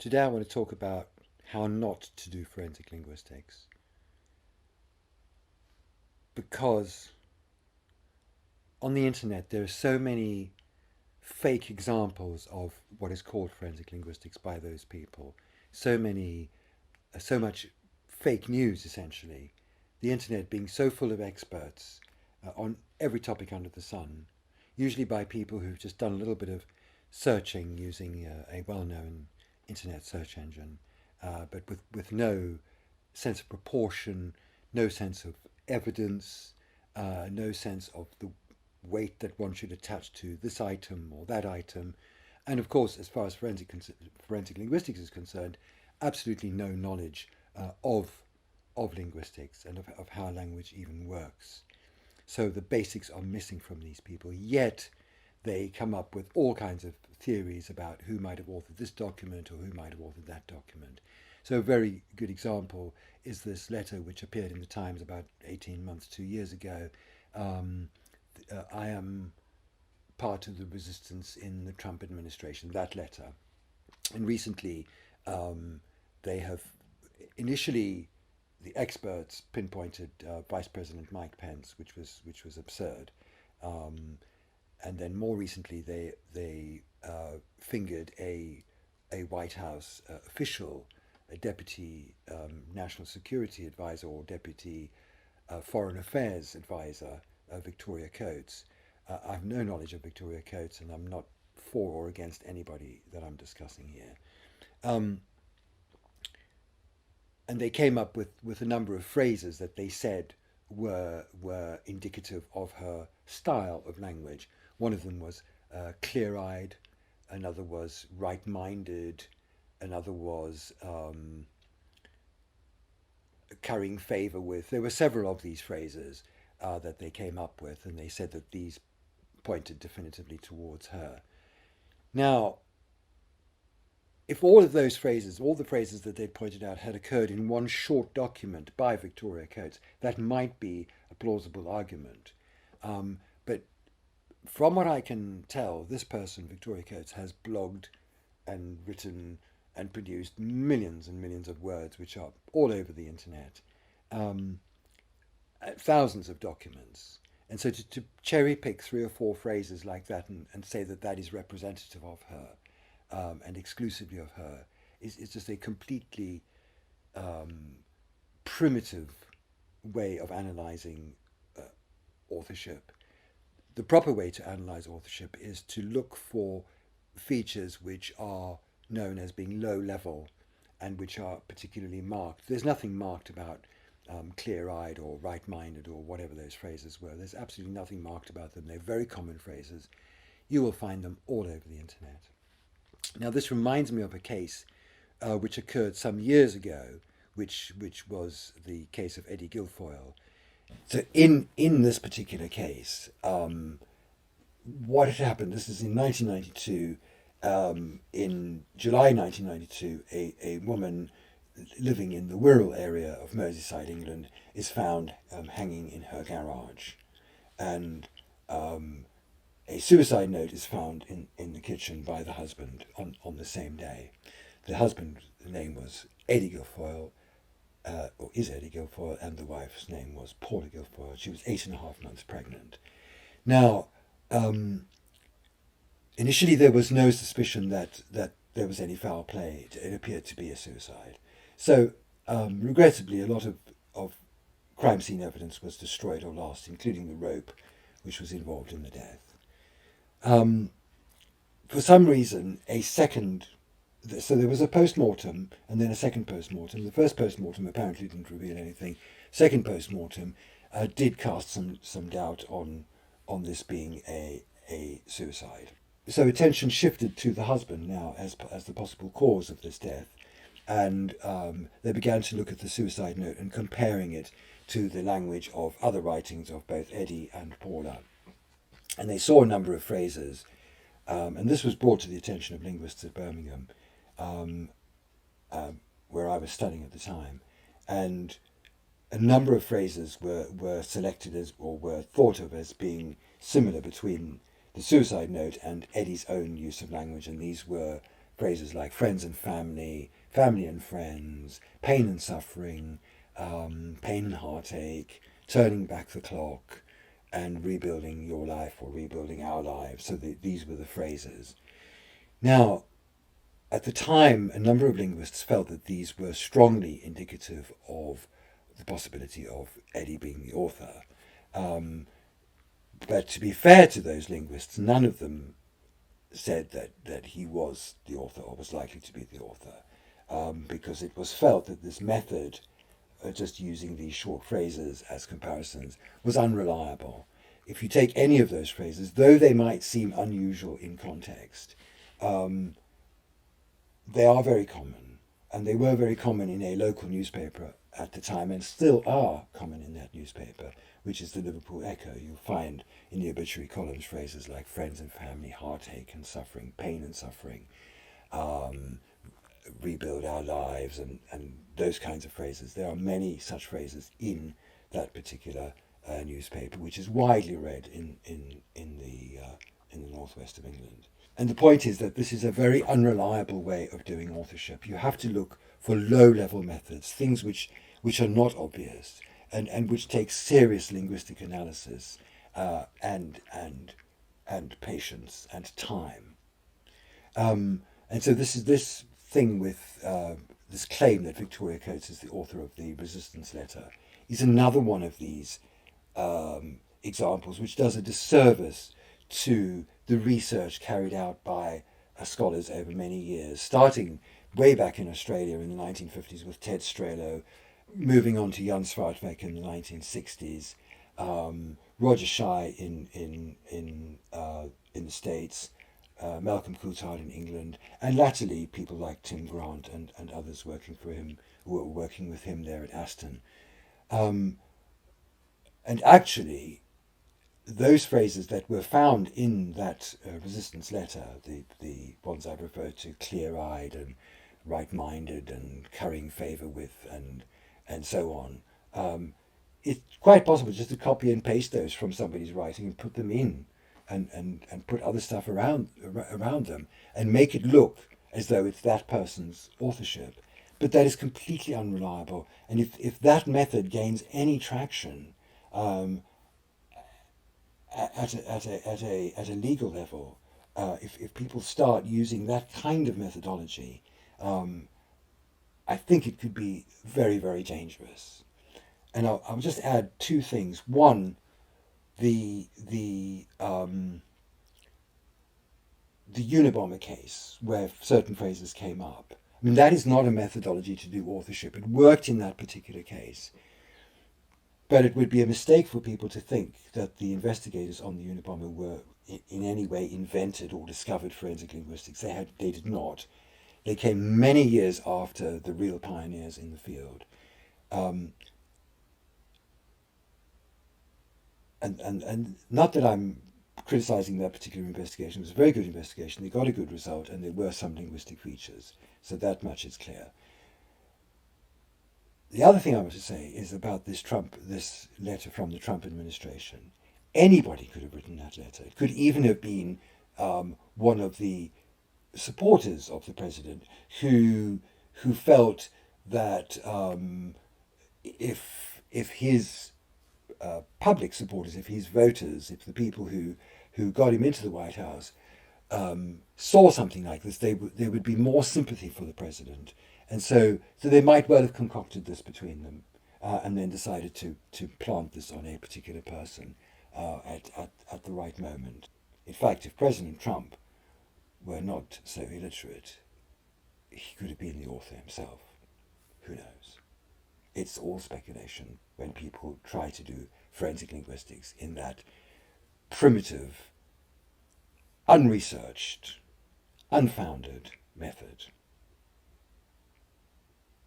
Today I want to talk about how not to do forensic linguistics. Because on the internet there are so many fake examples of what is called forensic linguistics by those people. So much fake news essentially. The internet being so full of experts on every topic under the sun, usually by people who've just done a little bit of searching using a well-known internet search engine, but with no sense of proportion, no sense of evidence, no sense of the weight that one should attach to this item or that item. And of course, as far as forensic linguistics is concerned, absolutely no knowledge of linguistics and of how language even works. So the basics are missing from these people, yet they come up with all kinds of theories about who might have authored this document or who might have authored that document. So a very good example is this letter which appeared in the Times about 18 months, 2 years ago. I am part of the resistance in the Trump administration, that letter. And recently they have, initially the experts pinpointed Vice President Mike Pence, which was absurd. And then more recently, they fingered a White House official, a deputy national security advisor or deputy foreign affairs advisor, Victoria Coates. I have no knowledge of Victoria Coates, and I'm not for or against anybody that I'm discussing here. And they came up with a number of phrases that they said were indicative of her style of language. One of them was clear-eyed, another was right-minded, another was carrying favour with. There were several of these phrases that they came up with, and they said that these pointed definitively towards her. Now, if all of those phrases, all the phrases that they'd pointed out, had occurred in one short document by Victoria Coates, that might be a plausible argument. But from what I can tell, this person, Victoria Coates, has blogged and written and produced millions and millions of words, which are all over the internet, thousands of documents. And so to cherry pick 3 or 4 phrases like that and say that that is representative of her and exclusively of her is just a completely primitive way of analysing authorship. The proper way to analyse authorship is to look for features which are known as being low level and which are particularly marked. There's nothing marked about clear-eyed or right-minded or whatever those phrases were. There's absolutely nothing marked about them. They're very common phrases. You will find them all over the internet. Now, this reminds me of a case which occurred some years ago, which was the case of Eddie Gilfoyle. So in this particular case, what had happened, this is in 1992, in July 1992, a woman living in the Wirral area of Merseyside, England, is found hanging in her garage. And a suicide note is found in the kitchen by the husband on the same day. The husband's name was Eddie Gilfoyle, or is Eddie Gilfoyle, and the wife's name was Paula Gilfoyle. She was 8.5 months pregnant. Now, initially there was no suspicion that there was any foul play. It appeared to be a suicide. So, regrettably, a lot of crime scene evidence was destroyed or lost, including the rope which was involved in the death. For some reason, so there was a post-mortem and then a second post-mortem. The first post-mortem apparently didn't reveal anything. Second post-mortem did cast some doubt on this being a suicide. So attention shifted to the husband now as the possible cause of this death. And they began to look at the suicide note and comparing it to the language of other writings of both Eddie and Paula. And they saw a number of phrases, and this was brought to the attention of linguists at Birmingham, where I was studying at the time. And a number of phrases were selected as, or were thought of as being similar between the suicide note and Eddie's own use of language, and these were phrases like friends and family, family and friends, pain and suffering, pain and heartache, turning back the clock, and rebuilding your life or rebuilding our lives. So these were the phrases. Now, at the time, a number of linguists felt that these were strongly indicative of the possibility of Eddie being the author. But to be fair to those linguists, none of them said that he was the author or was likely to be the author, because it was felt that this method, just using these short phrases as comparisons, was unreliable. If you take any of those phrases, though they might seem unusual in context, they are very common, and they were very common in a local newspaper at the time, and still are common in that newspaper, which is the Liverpool Echo. You'll find in the obituary columns phrases like friends and family, heartache and suffering, pain and suffering, rebuild our lives, and those kinds of phrases. There are many such phrases in that particular newspaper, which is widely read in the northwest of England. And the point is that this is a very unreliable way of doing authorship. You have to look for low-level methods, things which are not obvious, and which take serious linguistic analysis and patience and time. And so this thing with this claim that Victoria Coates is the author of the Resistance Letter is another one of these examples which does a disservice to the research carried out by scholars over many years, starting way back in Australia in the 1950s with Ted Strelo, moving on to Jan Swartweg in the 1960s, Roger Shai in the States, Malcolm Coulthard in England, and latterly people like Tim Grant and others working for him, who were working with him there at Aston. And actually, those phrases that were found in that resistance letter, the ones I've referred to, clear-eyed and right-minded and currying favour with and so on, it's quite possible just to copy and paste those from somebody's writing and put them in and put other stuff around them and make it look as though it's that person's authorship. But that is completely unreliable. And if that method gains any traction at a legal level, if people start using that kind of methodology, I think it could be very, very dangerous. And I'll just add two things. One, the Unabomber case, where certain phrases came up. I mean, that is not a methodology to do authorship. It worked in that particular case. But it would be a mistake for people to think that the investigators on the Unabomber were in any way invented or discovered forensic linguistics. They did not. They came many years after the real pioneers in the field. And not that I'm criticizing that particular investigation. It was a very good investigation. They got a good result, and there were some linguistic features. So that much is clear. The other thing I want to say is about this letter from the Trump administration. Anybody could have written that letter. It could even have been one of the supporters of the president who felt that if his public supporters, if his voters, if the people who got him into the White House saw something like this, there would be more sympathy for the president. And so they might well have concocted this between them and then decided to plant this on a particular person at the right moment. In fact, if President Trump were not so illiterate, he could have been the author himself. Who knows? It's all speculation when people try to do forensic linguistics in that primitive, unresearched, unfounded method.